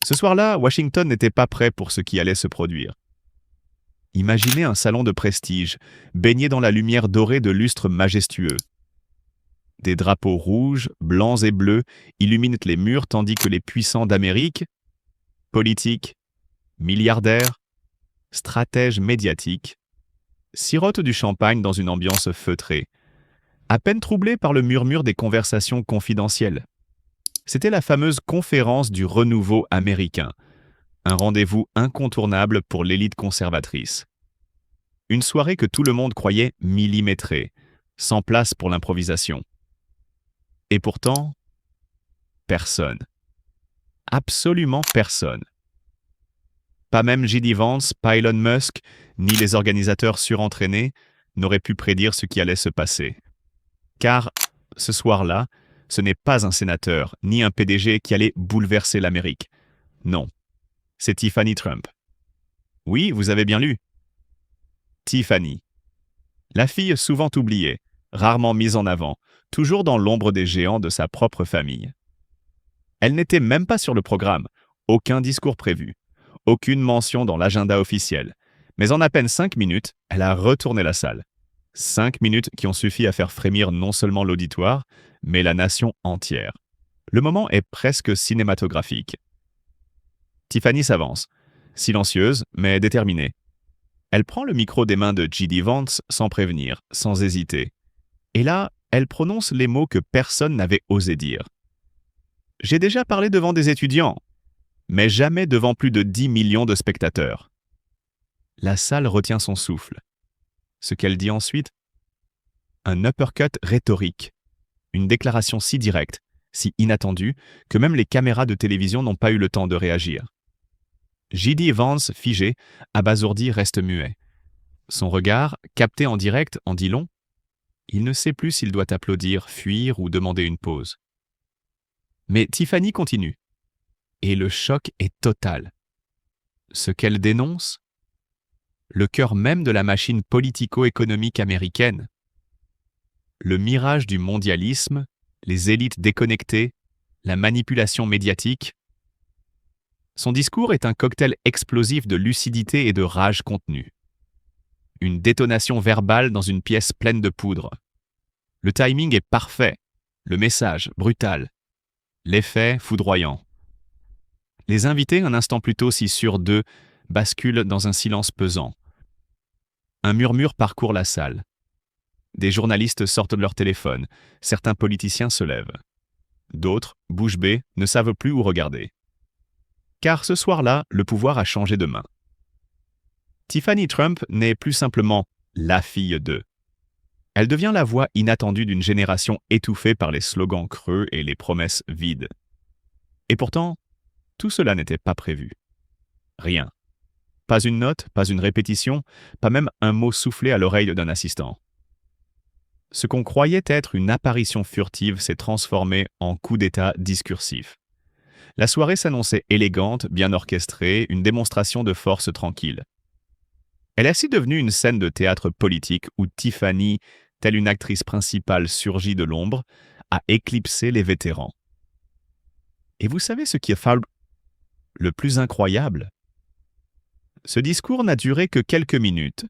Ce soir-là, Washington n'était pas prêt pour ce qui allait se produire. Imaginez un salon de prestige, baigné dans la lumière dorée de lustres majestueux. Des drapeaux rouges, blancs et bleus illuminent les murs tandis que les puissants d'Amérique, politiques, milliardaires, stratèges médiatiques, sirotent du champagne dans une ambiance feutrée, à peine troublée par le murmure des conversations confidentielles. C'était la fameuse conférence du renouveau américain, un rendez-vous incontournable pour l'élite conservatrice. Une soirée que tout le monde croyait millimétrée, sans place pour l'improvisation. Et pourtant, personne. Absolument personne. Pas même J.D. Vance, pas Elon Musk, ni les organisateurs surentraînés n'auraient pu prédire ce qui allait se passer. Car, ce soir-là, ce n'est pas un sénateur, ni un PDG qui allait bouleverser l'Amérique. Non, c'est Tiffany Trump. Oui, vous avez bien lu. Tiffany. La fille souvent oubliée, rarement mise en avant, toujours dans l'ombre des géants de sa propre famille. Elle n'était même pas sur le programme, aucun discours prévu, aucune mention dans l'agenda officiel. Mais en à peine 5 minutes, elle a retourné la salle. 5 minutes qui ont suffi à faire frémir non seulement l'auditoire, mais la nation entière. Le moment est presque cinématographique. Tiffany s'avance, silencieuse mais déterminée. Elle prend le micro des mains de J.D. Vance sans prévenir, sans hésiter. Et là, elle prononce les mots que personne n'avait osé dire. « J'ai déjà parlé devant des étudiants, mais jamais devant plus de 10 millions de spectateurs. » La salle retient son souffle. Ce qu'elle dit ensuite? Un uppercut rhétorique. Une déclaration si directe, si inattendue, que même les caméras de télévision n'ont pas eu le temps de réagir. J.D. Vance, figé, abasourdi, reste muet. Son regard, capté en direct, en dit long. Il ne sait plus s'il doit applaudir, fuir ou demander une pause. Mais Tiffany continue. Et le choc est total. Ce qu'elle dénonce? Le cœur même de la machine politico-économique américaine. Le mirage du mondialisme, les élites déconnectées, la manipulation médiatique. Son discours est un cocktail explosif de lucidité et de rage contenue. Une détonation verbale dans une pièce pleine de poudre. Le timing est parfait, le message brutal, l'effet foudroyant. Les invités, un instant plus tôt si sûrs d'eux, basculent dans un silence pesant. Un murmure parcourt la salle. Des journalistes sortent de leur téléphone, certains politiciens se lèvent. D'autres, bouche bée, ne savent plus où regarder. Car ce soir-là, le pouvoir a changé de main. Tiffany Trump n'est plus simplement la fille d'eux. Elle devient la voix inattendue d'une génération étouffée par les slogans creux et les promesses vides. Et pourtant, tout cela n'était pas prévu. Rien. Pas une note, pas une répétition, pas même un mot soufflé à l'oreille d'un assistant. Ce qu'on croyait être une apparition furtive s'est transformé en coup d'état discursif. La soirée s'annonçait élégante, bien orchestrée, une démonstration de force tranquille. Elle est ainsi devenue une scène de théâtre politique où Tiffany, telle une actrice principale surgie de l'ombre, a éclipsé les vétérans. Et vous savez ce qui est le plus incroyable? Ce discours n'a duré que quelques minutes.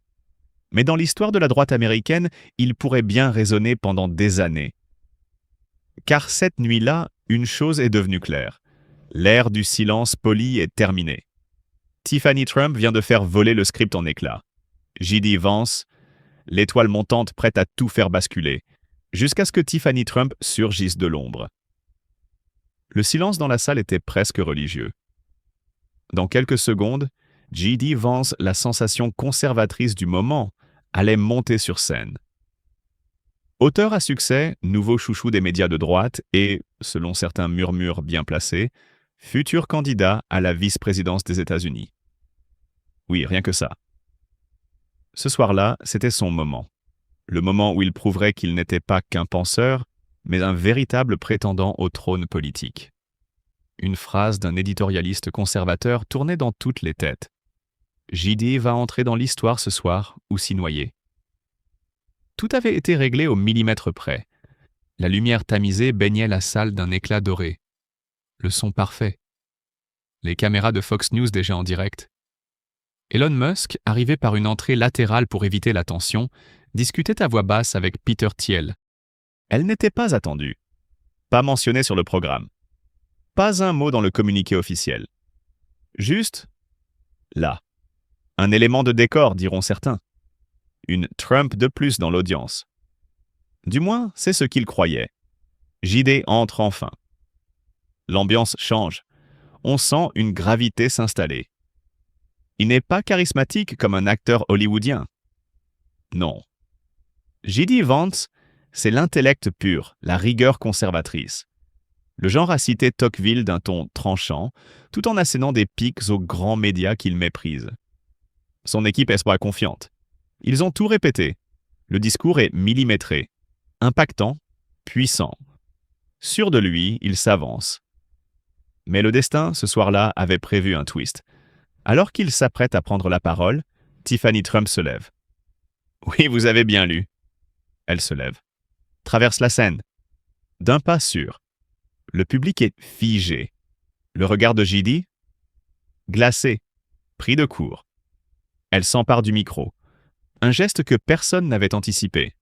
Mais dans l'histoire de la droite américaine, il pourrait bien résonner pendant des années. Car cette nuit-là, une chose est devenue claire. L'ère du silence poli est terminée. Tiffany Trump vient de faire voler le script en éclats. J.D. Vance, l'étoile montante prête à tout faire basculer, jusqu'à ce que Tiffany Trump surgisse de l'ombre. Le silence dans la salle était presque religieux. Dans quelques secondes, J.D. Vance, la sensation conservatrice du moment, allait monter sur scène. Auteur à succès, nouveau chouchou des médias de droite et, selon certains murmures bien placés, futur candidat à la vice-présidence des États-Unis. Oui, rien que ça. Ce soir-là, c'était son moment. Le moment où il prouverait qu'il n'était pas qu'un penseur, mais un véritable prétendant au trône politique. Une phrase d'un éditorialiste conservateur tournait dans toutes les têtes. J.D. va entrer dans l'histoire ce soir ou s'y noyer. Tout avait été réglé au millimètre près. La lumière tamisée baignait la salle d'un éclat doré. Le son parfait. les caméras de Fox News déjà en direct. Elon Musk, arrivé par une entrée latérale pour éviter la tension, discutait à voix basse avec Peter Thiel. Elle n'était pas attendue, pas mentionnée sur le programme, pas un mot dans le communiqué officiel. Juste là. Un élément de décor, diront certains. Une Trump de plus dans l'audience. Du moins, c'est ce qu'ils croyaient. JD entre enfin. L'ambiance change. On sent une gravité s'installer. Il n'est pas charismatique comme un acteur hollywoodien. Non. JD Vance, c'est l'intellect pur, la rigueur conservatrice. Le genre à citer Tocqueville d'un ton tranchant, tout en assénant des pics aux grands médias qu'il méprise. Son équipe est pas confiante. Ils ont tout répété. Le discours est millimétré, impactant, puissant. Sûr de lui, il s'avance. Mais le destin, ce soir-là, avait prévu un twist. Alors qu'il s'apprête à prendre la parole, Tiffany Trump se lève. Oui, vous avez bien lu. Elle se lève. Traverse la scène. D'un pas sûr. Le public est figé. Le regard de JD? Glacé. Pris de court. Elle s'empare du micro. Un geste que personne n'avait anticipé.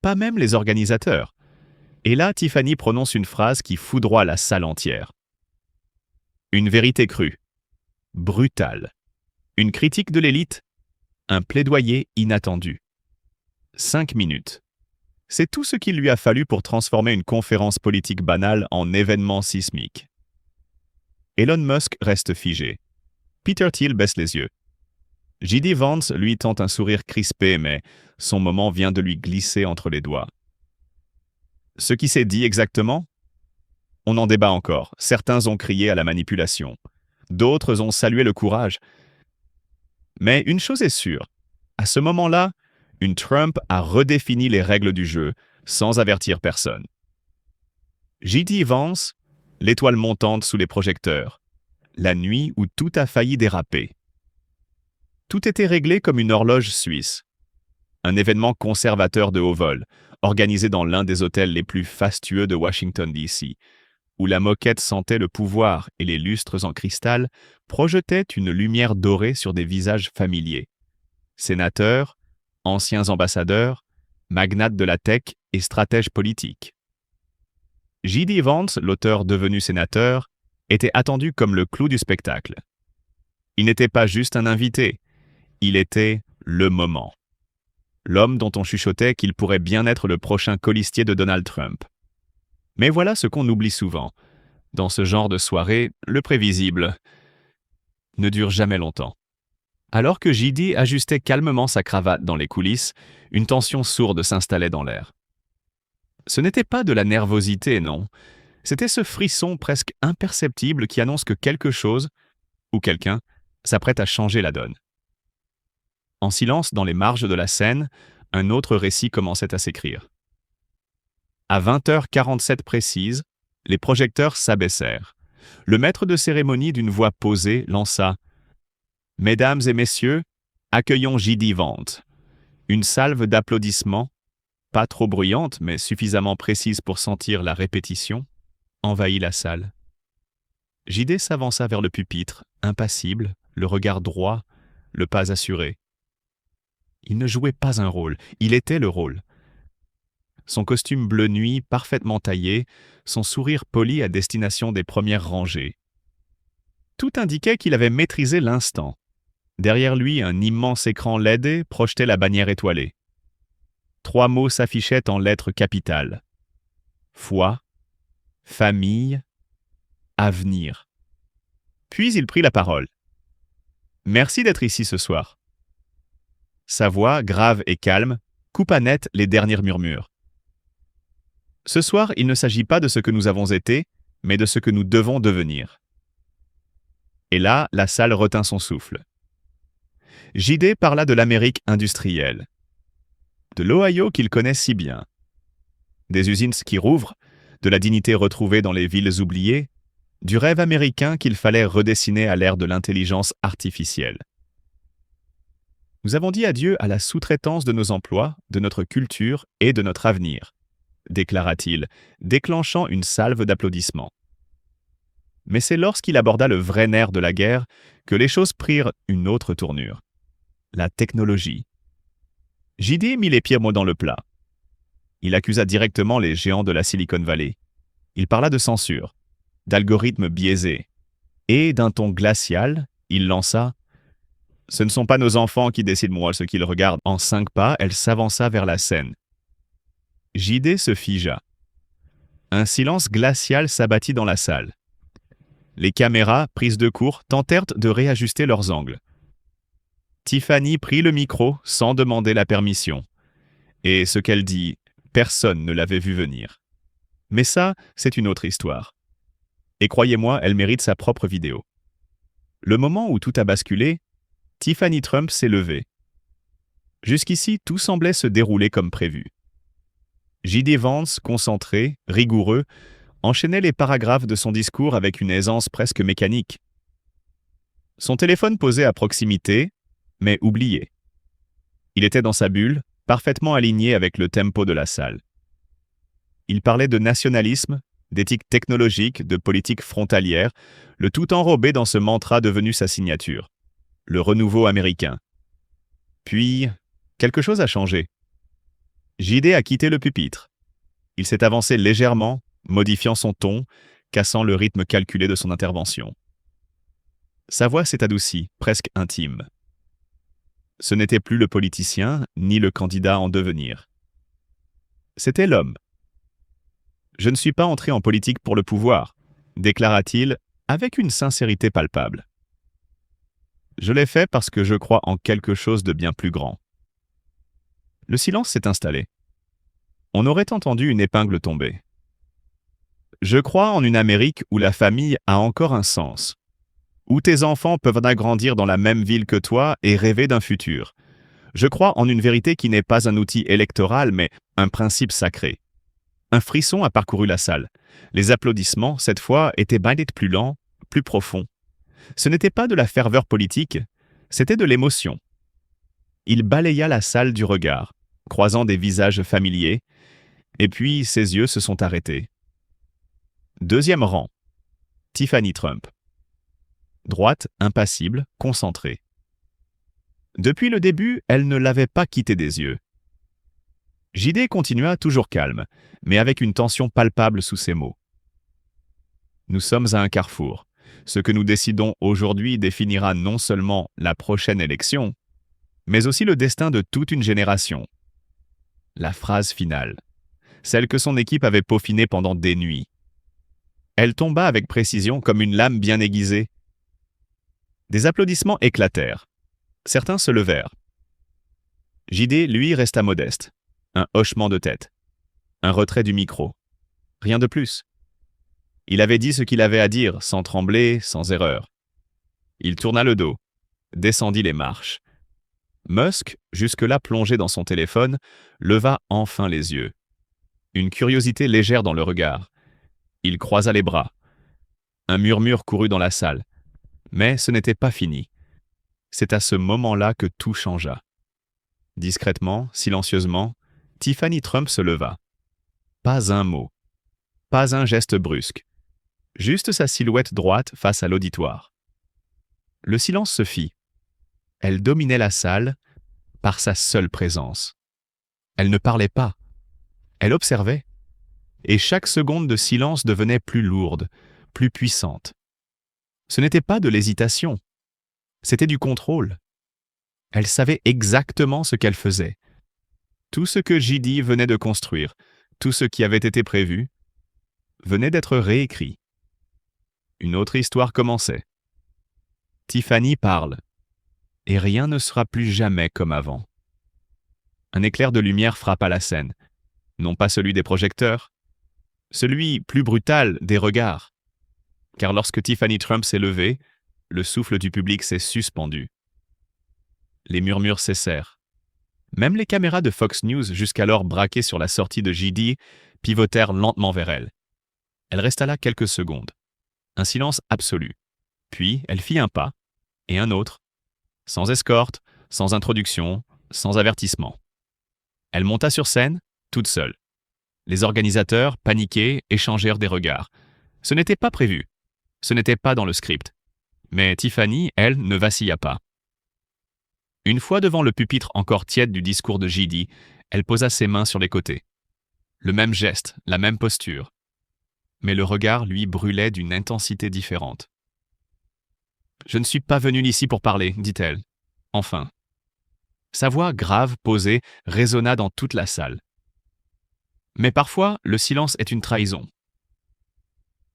Pas même les organisateurs. Et là, Tiffany prononce une phrase qui foudroie la salle entière. Une vérité crue. Brutale. Une critique de l'élite. Un plaidoyer inattendu. 5 minutes. C'est tout ce qu'il lui a fallu pour transformer une conférence politique banale en événement sismique. Elon Musk reste figé. Peter Thiel baisse les yeux. JD Vance lui tente un sourire crispé, mais son moment vient de lui glisser entre les doigts. Ce qui s'est dit exactement? On en débat encore. Certains ont crié à la manipulation. D'autres ont salué le courage. Mais une chose est sûre. À ce moment-là, une Trump a redéfini les règles du jeu sans avertir personne. JD Vance, l'étoile montante sous les projecteurs. La nuit où tout a failli déraper. Tout était réglé comme une horloge suisse. Un événement conservateur de haut vol, organisé dans l'un des hôtels les plus fastueux de Washington, D.C., où la moquette sentait le pouvoir et les lustres en cristal projetaient une lumière dorée sur des visages familiers. Sénateurs, anciens ambassadeurs, magnates de la tech et stratèges politiques. JD Vance, l'auteur devenu sénateur, était attendu comme le clou du spectacle. Il n'était pas juste un invité, il était le moment. L'homme dont on chuchotait qu'il pourrait bien être le prochain colistier de Donald Trump. Mais voilà ce qu'on oublie souvent. Dans ce genre de soirée, le prévisible ne dure jamais longtemps. Alors que JD ajustait calmement sa cravate dans les coulisses, une tension sourde s'installait dans l'air. Ce n'était pas de la nervosité, non. C'était ce frisson presque imperceptible qui annonce que quelque chose, ou quelqu'un, s'apprête à changer la donne. En silence, dans les marges de la scène, un autre récit commençait à s'écrire. À 20h47 précise, les projecteurs s'abaissèrent. Le maître de cérémonie d'une voix posée lança « Mesdames et messieurs, accueillons JD Vance ». Une salve d'applaudissements, pas trop bruyante mais suffisamment précise pour sentir la répétition, envahit la salle. JD s'avança vers le pupitre, impassible, le regard droit, le pas assuré. Il ne jouait pas un rôle, il était le rôle. Son costume bleu nuit parfaitement taillé, son sourire poli à destination des premières rangées. Tout indiquait qu'il avait maîtrisé l'instant. Derrière lui, un immense écran LED projetait la bannière étoilée. 3 mots s'affichaient en lettres capitales. Foi, famille, avenir. Puis il prit la parole. Merci d'être ici ce soir. Sa voix, grave et calme, coupa net les derniers murmures. Ce soir, il ne s'agit pas de ce que nous avons été, mais de ce que nous devons devenir. Et là, la salle retint son souffle. JD parla de l'Amérique industrielle, de l'Ohio qu'il connaît si bien, des usines qui rouvrent, de la dignité retrouvée dans les villes oubliées, du rêve américain qu'il fallait redessiner à l'ère de l'intelligence artificielle. Nous avons dit adieu à la sous-traitance de nos emplois, de notre culture et de notre avenir, déclara-t-il, déclenchant une salve d'applaudissements. Mais c'est lorsqu'il aborda le vrai nerf de la guerre que les choses prirent une autre tournure. La technologie. JD mit les pieds dans le plat. Il accusa directement les géants de la Silicon Valley. Il parla de censure, d'algorithmes biaisés, et d'un ton glacial, il lança « Ce ne sont pas nos enfants qui décident moi ce qu'ils regardent ». En 5 pas, elle s'avança vers la scène. JD se figea. Un silence glacial s'abattit dans la salle. Les caméras, prises de court, tentèrent de réajuster leurs angles. Tiffany prit le micro sans demander la permission. Et ce qu'elle dit, personne ne l'avait vu venir. Mais ça, c'est une autre histoire. Et croyez-moi, elle mérite sa propre vidéo. Le moment où tout a basculé, Tiffany Trump s'est levée. Jusqu'ici, tout semblait se dérouler comme prévu. J.D. Vance, concentré, rigoureux, enchaînait les paragraphes de son discours avec une aisance presque mécanique. Son téléphone posé à proximité, mais oublié. Il était dans sa bulle, parfaitement aligné avec le tempo de la salle. Il parlait de nationalisme, d'éthique technologique, de politique frontalière, le tout enrobé dans ce mantra devenu sa signature. Le renouveau américain. Puis, quelque chose a changé. JD a quitté le pupitre. Il s'est avancé légèrement, modifiant son ton, cassant le rythme calculé de son intervention. Sa voix s'est adoucie, presque intime. Ce n'était plus le politicien, ni le candidat en devenir. C'était l'homme. « Je ne suis pas entré en politique pour le pouvoir », déclara-t-il avec une sincérité palpable. « Je l'ai fait parce que je crois en quelque chose de bien plus grand. » Le silence s'est installé. On aurait entendu une épingle tomber. « Je crois en une Amérique où la famille a encore un sens, où tes enfants peuvent agrandir dans la même ville que toi et rêver d'un futur. Je crois en une vérité qui n'est pas un outil électoral, mais un principe sacré. » Un frisson a parcouru la salle. Les applaudissements, cette fois, étaient plus lents, plus profonds. Ce n'était pas de la ferveur politique, c'était de l'émotion. Il balaya la salle du regard, croisant des visages familiers, et puis ses yeux se sont arrêtés. Deuxième rang. Tiffany Trump. Droite, impassible, concentrée. Depuis le début, elle ne l'avait pas quitté des yeux. JD continua toujours calme, mais avec une tension palpable sous ses mots. Nous sommes à un carrefour. Ce que nous décidons aujourd'hui définira non seulement la prochaine élection, mais aussi le destin de toute une génération. La phrase finale, celle que son équipe avait peaufinée pendant des nuits. Elle tomba avec précision comme une lame bien aiguisée. Des applaudissements éclatèrent. Certains se levèrent. JD, lui, resta modeste. Un hochement de tête. Un retrait du micro. Rien de plus. Il avait dit ce qu'il avait à dire, sans trembler, sans erreur. Il tourna le dos, descendit les marches. Musk, jusque-là plongé dans son téléphone, leva enfin les yeux. Une curiosité légère dans le regard. Il croisa les bras. Un murmure courut dans la salle. Mais ce n'était pas fini. C'est à ce moment-là que tout changea. Discrètement, silencieusement, Tiffany Trump se leva. Pas un mot. Pas un geste brusque. Juste sa silhouette droite face à l'auditoire. Le silence se fit. Elle dominait la salle par sa seule présence. Elle ne parlait pas. Elle observait. Et chaque seconde de silence devenait plus lourde, plus puissante. Ce n'était pas de l'hésitation. C'était du contrôle. Elle savait exactement ce qu'elle faisait. Tout ce que JD venait de construire, tout ce qui avait été prévu, venait d'être réécrit. Une autre histoire commençait. Tiffany parle, et rien ne sera plus jamais comme avant. Un éclair de lumière frappa la scène, non pas celui des projecteurs, celui plus brutal des regards. Car lorsque Tiffany Trump s'est levée, le souffle du public s'est suspendu. Les murmures cessèrent. Même les caméras de Fox News, jusqu'alors braquées sur la sortie de JD, pivotèrent lentement vers elle. Elle resta là quelques secondes. Un silence absolu. Puis elle fit un pas, et un autre, sans escorte, sans introduction, sans avertissement. Elle monta sur scène, toute seule. Les organisateurs, paniqués, échangèrent des regards. Ce n'était pas prévu. Ce n'était pas dans le script. Mais Tiffany, elle, ne vacilla pas. Une fois devant le pupitre encore tiède du discours de JD, elle posa ses mains sur les côtés. Le même geste, la même posture. Mais le regard, lui, brûlait d'une intensité différente. « Je ne suis pas venue ici pour parler, dit-elle. Enfin. Sa voix grave, posée, résonna dans toute la salle. Mais parfois, le silence est une trahison.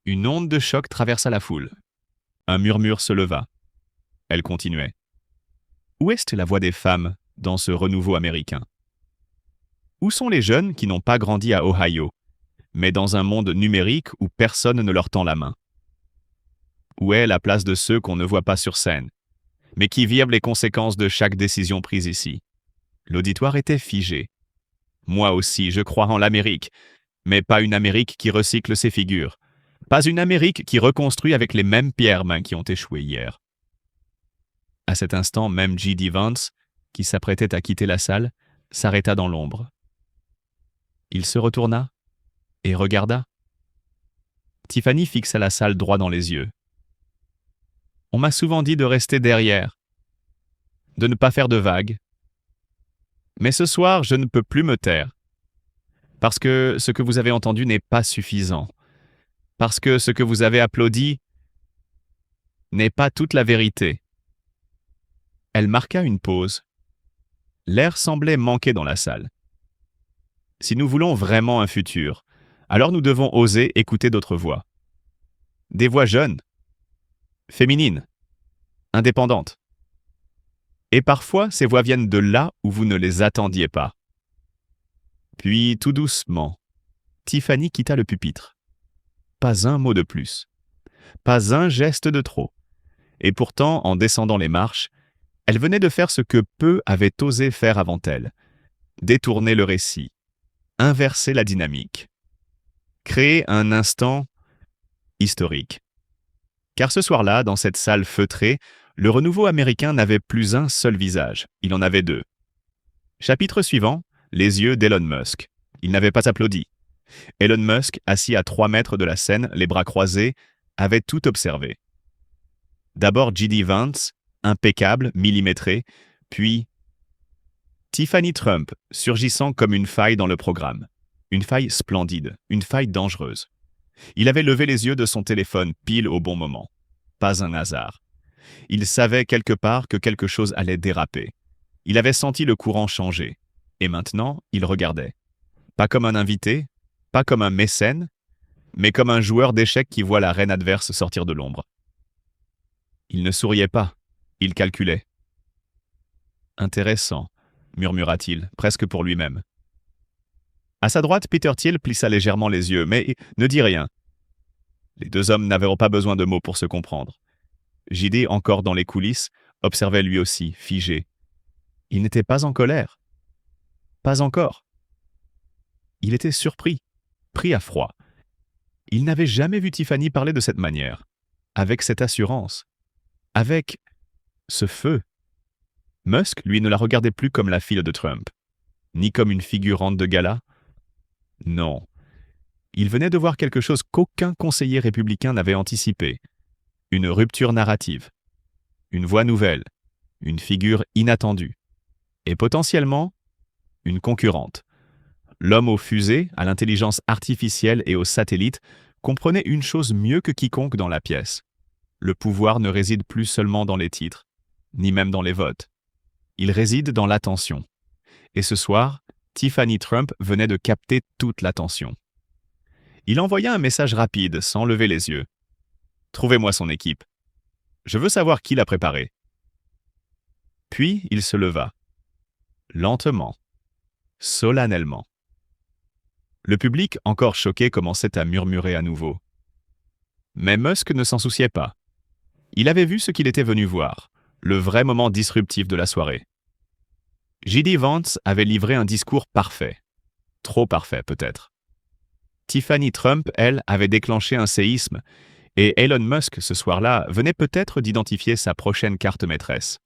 Une onde de choc traversa la foule. Un murmure se leva. Elle continuait. Où est la voix des femmes dans ce renouveau américain? Où sont les jeunes qui n'ont pas grandi à Ohio, mais dans un monde numérique où personne ne leur tend la main? Où est la place de ceux qu'on ne voit pas sur scène, mais qui vivent les conséquences de chaque décision prise ici? L'auditoire était figé. Moi aussi, je crois en l'Amérique, mais pas une Amérique qui recycle ses figures. Pas une Amérique qui reconstruit avec les mêmes pierres mains qui ont échoué hier. À cet instant, même J.D. Vance, qui s'apprêtait à quitter la salle, s'arrêta dans l'ombre. Il se retourna et regarda. Tiffany fixa la salle droit dans les yeux. On m'a souvent dit de rester derrière, de ne pas faire de vagues. Mais ce soir, je ne peux plus me taire. Parce que ce que vous avez entendu n'est pas suffisant. Parce que ce que vous avez applaudi n'est pas toute la vérité. Elle marqua une pause. L'air semblait manquer dans la salle. Si nous voulons vraiment un futur, alors nous devons oser écouter d'autres voix. Des voix jeunes, féminines, indépendantes. Et parfois, ces voix viennent de là où vous ne les attendiez pas. Puis, tout doucement, Tiffany quitta le pupitre. Pas un mot de plus. Pas un geste de trop. Et pourtant, en descendant les marches, elle venait de faire ce que peu avaient osé faire avant elle. Détourner le récit. Inverser la dynamique. Créer un instant historique. Car ce soir-là, dans cette salle feutrée, le renouveau américain n'avait plus un seul visage, il en avait deux. Chapitre suivant, les yeux d'Elon Musk. Il n'avait pas applaudi. Elon Musk, assis à 3 mètres de la scène, les bras croisés, avait tout observé. D'abord J.D. Vance, impeccable, millimétré, puis Tiffany Trump, surgissant comme une faille dans le programme. Une faille splendide, une faille dangereuse. Il avait levé les yeux de son téléphone pile au bon moment. Pas un hasard. Il savait quelque part que quelque chose allait déraper. Il avait senti le courant changer. Et maintenant, il regardait. Pas comme un invité, pas comme un mécène, mais comme un joueur d'échecs qui voit la reine adverse sortir de l'ombre. Il ne souriait pas, il calculait. Intéressant, murmura-t-il, presque pour lui-même. À sa droite, Peter Thiel plissa légèrement les yeux, mais ne dit rien. Les deux hommes n'avaient pas besoin de mots pour se comprendre. JD, encore dans les coulisses, observait lui aussi, figé. Il n'était pas en colère. Pas encore. Il était surpris, pris à froid. Il n'avait jamais vu Tiffany parler de cette manière, avec cette assurance, avec ce feu. Musk, lui, ne la regardait plus comme la fille de Trump, ni comme une figurante de gala. Non. Il venait de voir quelque chose qu'aucun conseiller républicain n'avait anticipé. Une rupture narrative. Une voix nouvelle. Une figure inattendue. Et potentiellement, une concurrente. L'homme aux fusées, à l'intelligence artificielle et aux satellites comprenait une chose mieux que quiconque dans la pièce. Le pouvoir ne réside plus seulement dans les titres, ni même dans les votes. Il réside dans l'attention. Et ce soir, Tiffany Trump venait de capter toute l'attention. Il envoya un message rapide, sans lever les yeux. « Trouvez-moi son équipe. Je veux savoir qui l'a préparée. » Puis il se leva. Lentement. Solennellement. Le public, encore choqué, commençait à murmurer à nouveau. Mais Musk ne s'en souciait pas. Il avait vu ce qu'il était venu voir, le vrai moment disruptif de la soirée. J.D. Vance avait livré un discours parfait. Trop parfait, peut-être. Tiffany Trump, elle, avait déclenché un séisme, et Elon Musk, ce soir-là, venait peut-être d'identifier sa prochaine carte maîtresse.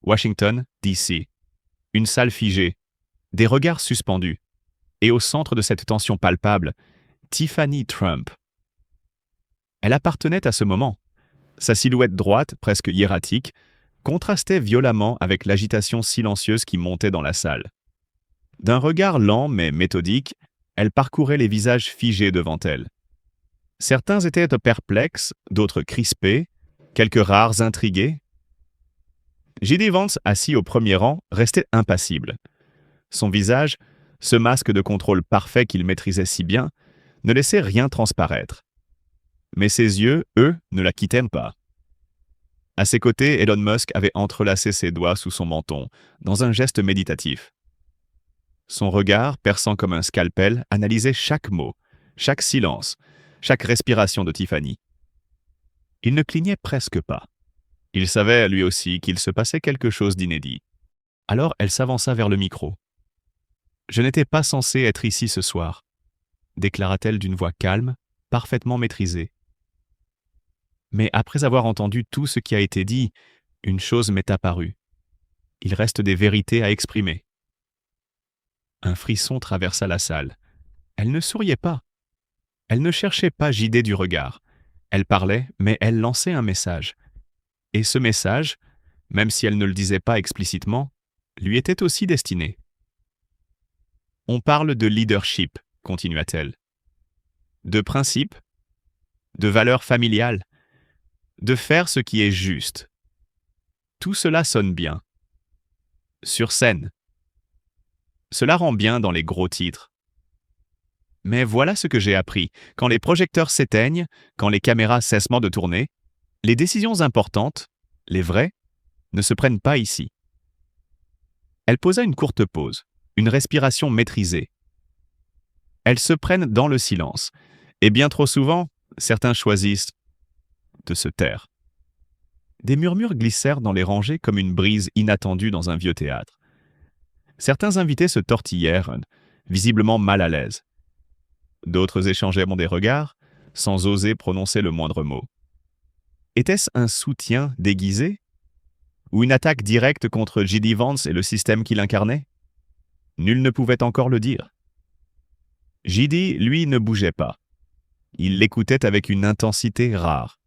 Washington, D.C. Une salle figée, des regards suspendus, et au centre de cette tension palpable, Tiffany Trump. Elle appartenait à ce moment. Sa silhouette droite, presque hiératique, contrastait violemment avec l'agitation silencieuse qui montait dans la salle. D'un regard lent mais méthodique, elle parcourait les visages figés devant elle. Certains étaient perplexes, d'autres crispés, quelques rares intrigués. J.D. Vance, assis au premier rang, restait impassible. Son visage, ce masque de contrôle parfait qu'il maîtrisait si bien, ne laissait rien transparaître. Mais ses yeux, eux, ne la quittaient pas. À ses côtés, Elon Musk avait entrelacé ses doigts sous son menton, dans un geste méditatif. Son regard, perçant comme un scalpel, analysait chaque mot, chaque silence, chaque respiration de Tiffany. Il ne clignait presque pas. Il savait, lui aussi, qu'il se passait quelque chose d'inédit. Alors elle s'avança vers le micro. « Je n'étais pas censée être ici ce soir », déclara-t-elle d'une voix calme, parfaitement maîtrisée. Mais après avoir entendu tout ce qui a été dit, une chose m'est apparue. Il reste des vérités à exprimer. Un frisson traversa la salle. Elle ne souriait pas. Elle ne cherchait pas J.D. du regard. Elle parlait, mais elle lançait un message. Et ce message, même si elle ne le disait pas explicitement, lui était aussi destiné. « On parle de leadership », continua-t-elle. « De principe, de valeurs familiales, de faire ce qui est juste. Tout cela sonne bien. Sur scène. Cela rend bien dans les gros titres. Mais voilà ce que j'ai appris. Quand les projecteurs s'éteignent, quand les caméras cessent de tourner, les décisions importantes, les vraies, ne se prennent pas ici. » Elle posa une courte pause, une respiration maîtrisée. Elles se prennent dans le silence, et bien trop souvent, certains choisissent de se taire. Des murmures glissèrent dans les rangées comme une brise inattendue dans un vieux théâtre. Certains invités se tortillèrent, visiblement mal à l'aise. D'autres échangèrent des regards, sans oser prononcer le moindre mot. Était-ce un soutien déguisé? Ou une attaque directe contre J.D. Vance et le système qu'il incarnait? Nul ne pouvait encore le dire. J.D., lui, ne bougeait pas. Il l'écoutait avec une intensité rare.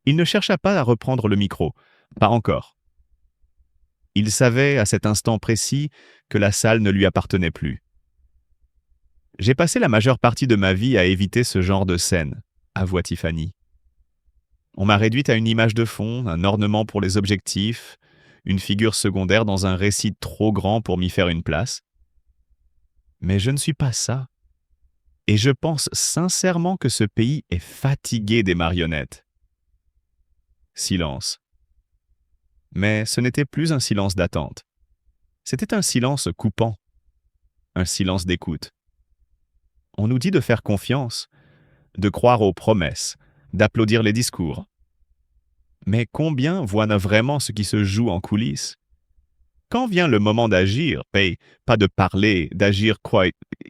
Il ne chercha pas à reprendre le micro, pas encore. Il savait, à cet instant précis, que la salle ne lui appartenait plus. « J'ai passé la majeure partie de ma vie à éviter ce genre de scène », avoua Tiffany. On m'a réduite à une image de fond, un ornement pour les objectifs, une figure secondaire dans un récit trop grand pour m'y faire une place. Mais je ne suis pas ça. Et je pense sincèrement que ce pays est fatigué des marionnettes. Silence. Mais ce n'était plus un silence d'attente. C'était un silence coupant, un silence d'écoute. On nous dit de faire confiance, de croire aux promesses, d'applaudir les discours. Mais combien voient vraiment ce qui se joue en coulisses? Quand vient le moment d'agir, pas de parler, d'agir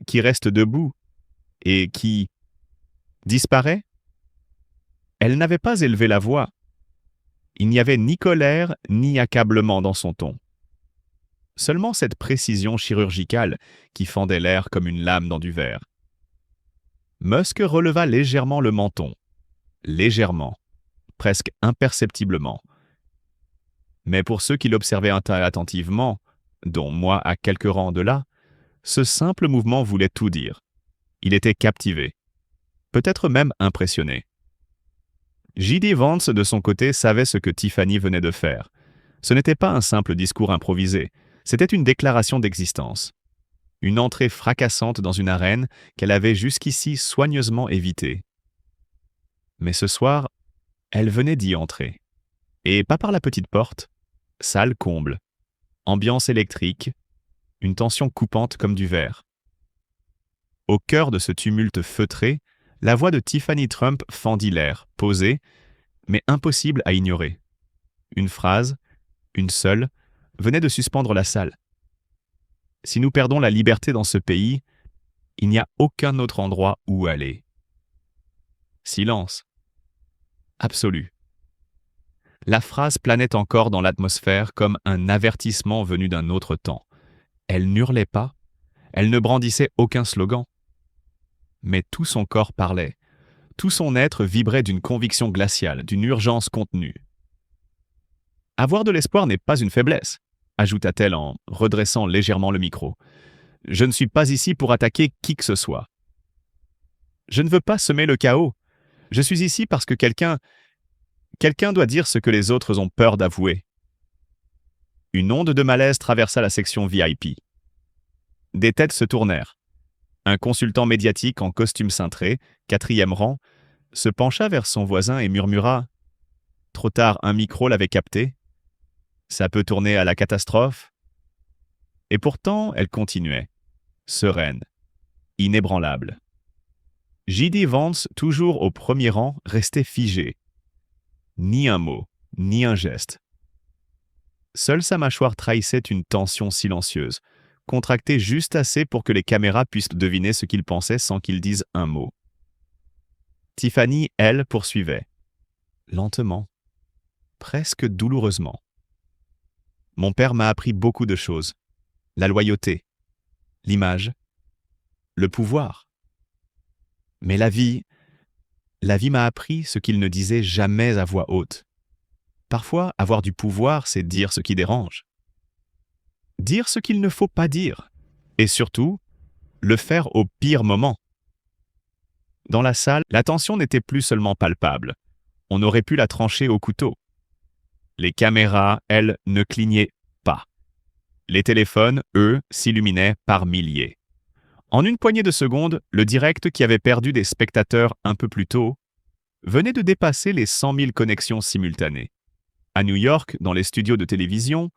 qui reste debout et qui disparaît? Elle n'avait pas élevé la voix. Il n'y avait ni colère ni accablement dans son ton. Seulement cette précision chirurgicale qui fendait l'air comme une lame dans du verre. Musk releva légèrement le menton. Légèrement. Presque imperceptiblement. Mais pour ceux qui l'observaient attentivement, dont moi à quelques rangs de là, ce simple mouvement voulait tout dire. Il était captivé. Peut-être même impressionné. J.D. Vance, de son côté, savait ce que Tiffany venait de faire. Ce n'était pas un simple discours improvisé, c'était une déclaration d'existence. Une entrée fracassante dans une arène qu'elle avait jusqu'ici soigneusement évitée. Mais ce soir, elle venait d'y entrer. Et pas par la petite porte. Salle comble. Ambiance électrique. Une tension coupante comme du verre. Au cœur de ce tumulte feutré, la voix de Tiffany Trump fendit l'air, posée, mais impossible à ignorer. Une phrase, une seule, venait de suspendre la salle. Si nous perdons la liberté dans ce pays, il n'y a aucun autre endroit où aller. Silence. Absolu. La phrase planait encore dans l'atmosphère comme un avertissement venu d'un autre temps. Elle n'hurlait pas, elle ne brandissait aucun slogan. Mais tout son corps parlait, Tout son être vibrait d'une conviction glaciale, d'une urgence contenue. « Avoir de l'espoir n'est pas une faiblesse », ajouta-t-elle en redressant légèrement le micro. « Je ne suis pas ici pour attaquer qui que ce soit. Je ne veux pas semer le chaos. Je suis ici parce que quelqu'un doit dire ce que les autres ont peur d'avouer. » Une onde de malaise traversa la section VIP. Des têtes se tournèrent. Un consultant médiatique en costume cintré, 4e rang, se pencha vers son voisin et murmura « Trop tard, un micro l'avait capté. Ça peut tourner à la catastrophe. » Et pourtant, elle continuait, sereine, inébranlable. J.D. Vance, toujours au premier rang, restait figé. Ni un mot, ni un geste. Seule sa mâchoire trahissait une tension silencieuse, contractée juste assez pour que les caméras puissent deviner ce qu'il pensait sans qu'il dise un mot. Tiffany, elle, poursuivait. Lentement, presque douloureusement. Mon père m'a appris beaucoup de choses. La loyauté, l'image, le pouvoir. Mais la vie m'a appris ce qu'il ne disait jamais à voix haute. Parfois, avoir du pouvoir, c'est dire ce qui dérange. Dire ce qu'il ne faut pas dire. Et surtout, le faire au pire moment. Dans la salle, la tension n'était plus seulement palpable. On aurait pu la trancher au couteau. Les caméras, elles, ne clignaient pas. Les téléphones, eux, s'illuminaient par milliers. En une poignée de secondes, le direct qui avait perdu des spectateurs un peu plus tôt venait de dépasser les 100 000 connexions simultanées. À New York, dans les studios de télévision,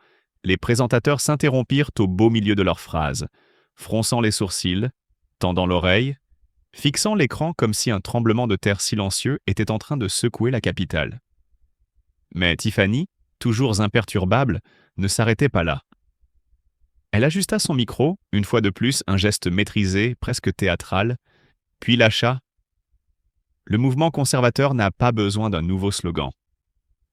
les présentateurs s'interrompirent au beau milieu de leurs phrases, fronçant les sourcils, tendant l'oreille, fixant l'écran comme si un tremblement de terre silencieux était en train de secouer la capitale. Mais Tiffany, toujours imperturbable, ne s'arrêtait pas là. Elle ajusta son micro, une fois de plus un geste maîtrisé, presque théâtral, puis lâcha. Le mouvement conservateur n'a pas besoin d'un nouveau slogan.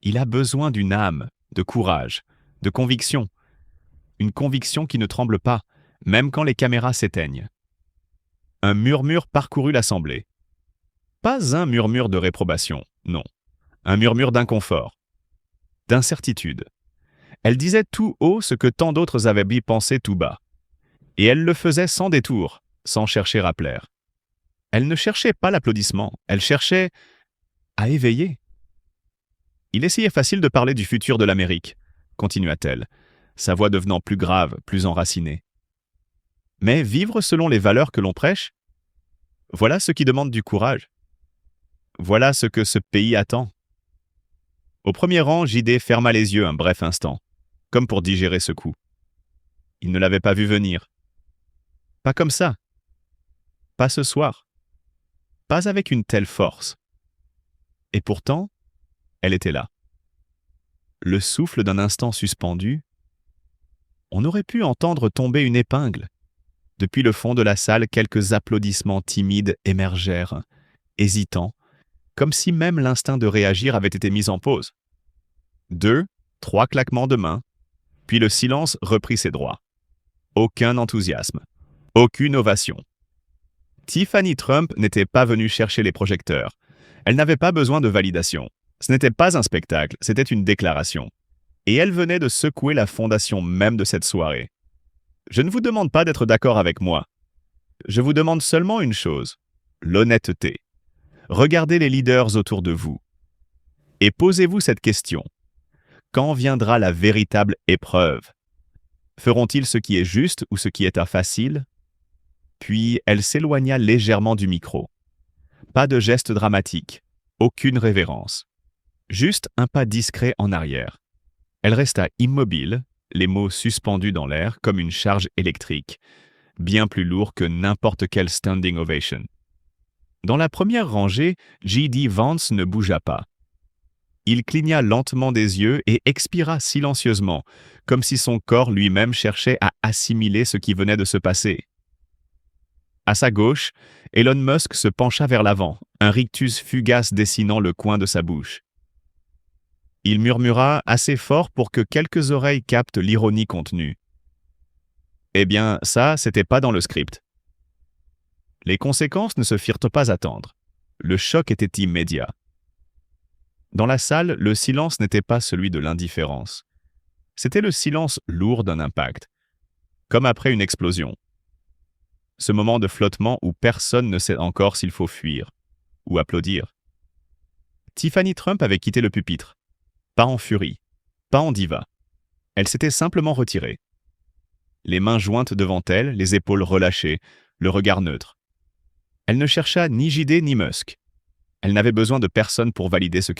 Il a besoin d'une âme, de courage, de conviction. Une conviction qui ne tremble pas, même quand les caméras s'éteignent. Un murmure parcourut l'assemblée. Pas un murmure de réprobation, non. Un murmure d'inconfort, d'incertitude. Elle disait tout haut ce que tant d'autres avaient bien pensé tout bas. Et elle le faisait sans détour, sans chercher à plaire. Elle ne cherchait pas l'applaudissement, elle cherchait à éveiller. Il essayait facile de parler du futur de l'Amérique, continua-t-elle, sa voix devenant plus grave, plus enracinée. Mais vivre selon les valeurs que l'on prêche, voilà ce qui demande du courage. Voilà ce que ce pays attend. Au premier rang, J.D. ferma les yeux un bref instant, comme pour digérer ce coup. Il ne l'avait pas vu venir. Pas comme ça. Pas ce soir. Pas avec une telle force. Et pourtant, elle était là. Le souffle d'un instant suspendu, on aurait pu entendre tomber une épingle. Depuis le fond de la salle, quelques applaudissements timides émergèrent, hésitants, comme si même l'instinct de réagir avait été mis en pause. 2, 3 claquements de mains, puis le silence reprit ses droits. Aucun enthousiasme, aucune ovation. Tiffany Trump n'était pas venue chercher les projecteurs. Elle n'avait pas besoin de validation. Ce n'était pas un spectacle, c'était une déclaration. Et elle venait de secouer la fondation même de cette soirée. Je ne vous demande pas d'être d'accord avec moi. Je vous demande seulement une chose, l'honnêteté. Regardez les leaders autour de vous. Et posez-vous cette question. Quand viendra la véritable épreuve? Feront-ils ce qui est juste ou ce qui est facile? Puis elle s'éloigna légèrement du micro. Pas de geste dramatique, aucune révérence. Juste un pas discret en arrière. Elle resta immobile, les mots suspendus dans l'air comme une charge électrique, bien plus lourd que n'importe quel standing ovation. Dans la première rangée, J.D. Vance ne bougea pas. Il cligna lentement des yeux et expira silencieusement, comme si son corps lui-même cherchait à assimiler ce qui venait de se passer. À sa gauche, Elon Musk se pencha vers l'avant, un rictus fugace dessinant le coin de sa bouche. Il murmura assez fort pour que quelques oreilles captent l'ironie contenue. Eh bien, ça, c'était pas dans le script. Les conséquences ne se firent pas attendre. Le choc était immédiat. Dans la salle, le silence n'était pas celui de l'indifférence. C'était le silence lourd d'un impact, comme après une explosion. Ce moment de flottement où personne ne sait encore s'il faut fuir ou applaudir. Tiffany Trump avait quitté le pupitre. Pas en furie, pas en diva. Elle s'était simplement retirée. Les mains jointes devant elle, les épaules relâchées, le regard neutre. Elle ne chercha ni JD ni Musk. Elle n'avait besoin de personne pour valider ce qu'elle